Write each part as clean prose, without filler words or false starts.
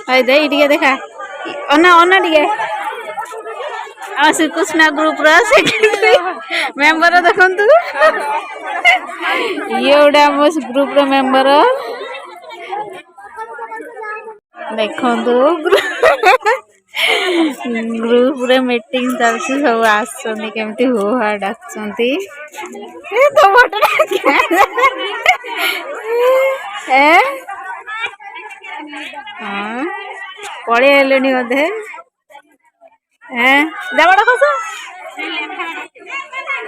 दे टिके देखा अना अना टिके श्रीकृष्ण ग्रुप मेम्बर देखु ये गोटे आम ग्रुप मेम्बर देखु ग्रुप रे मीटिंग चलती सब आसुँच केमती हो हा डाक पड़े आले बोधे जाबड़ खस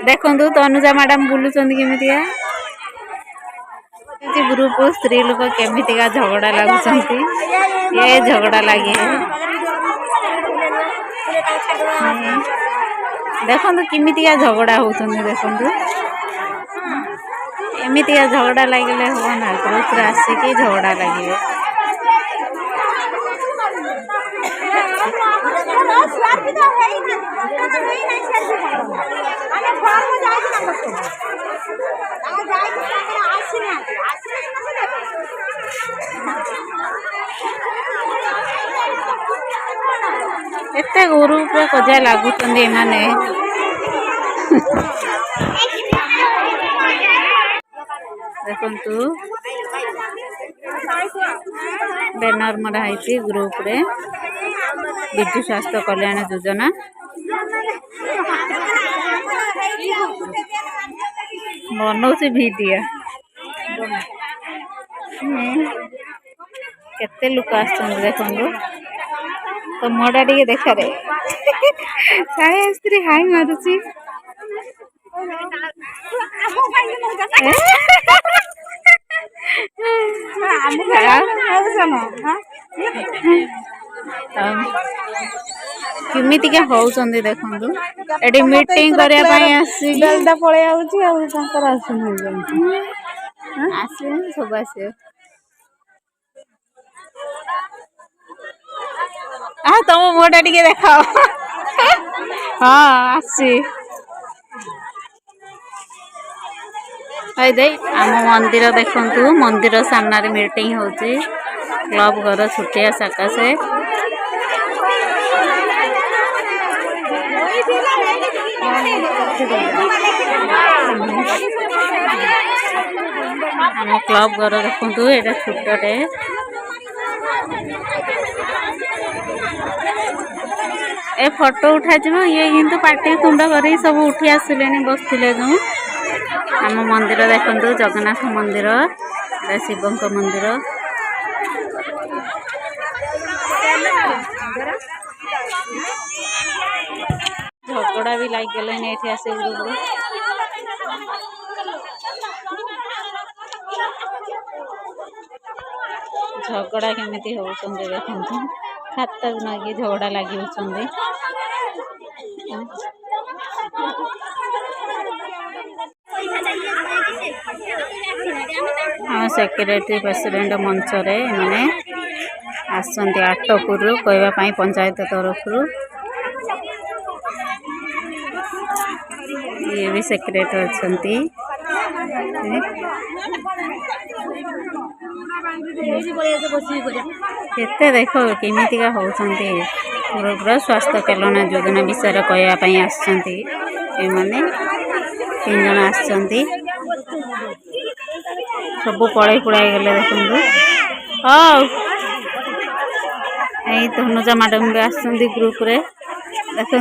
देखु तनुजा मैडम बुलूं केमितिया ग्रुप स्त्री लोक केमितिका झगड़ा लगुंट ये झगड़ा लगे देखु किमितिका झगड़ा होती देखु एमितिका झगड़ा लगे हम ना ग्रुप आसिकी झगड़ा लगे एते ग्रुप कजा लगुंट एमाने देखु बैनर मराई ग्रुप रे विजु स्वास्थ्य कल्याण योजना बनौसी भिडिया केते लोक देखु तो मोड़ा टे देखा रे साढ़े स्त्री हाई मारुची किमितिका होउचंदी देखंतु एडी मीटिंग करिया पई आसी बेलदा पळे आउची आ संकर आसुनी आसे सब आसे आ तुम मोटा टिके देखाओ हाँ आसी दे आम मंदिर देखु मंदिर सामने मीटिंग होची क्लब घर छुटिया सकाशे आम क्लब घर देखु ये छोटे ए फोटो उठा ये किंतु पार्टी तुंड कर सब उठी आसिले बसते जो आम मंदिर देखु जगन्नाथ मंदिर शिव मंदिर झगड़ा भी लग गले आसे ग्रुप झगड़ा केमिति होउछंदे देखंतु खाता नगे झगड़ा लागि होउछंदे हाँ सेक्रेटरी प्रेसिडेंट मंच रे माने आसंती आटपुर कहवाई पंचायत तरफ ये भी सेक्रेटरी अच्छा केते देख केमितिका होउछंती पूरा स्वास्थ्य कल्याण योजना विषय कहवाई आसंती एमाने 3 जन आसंती सब पड़े पुड़ाई गले देखु हाँ तनुजा मैडम भी आसंती ग्रुप रे देखु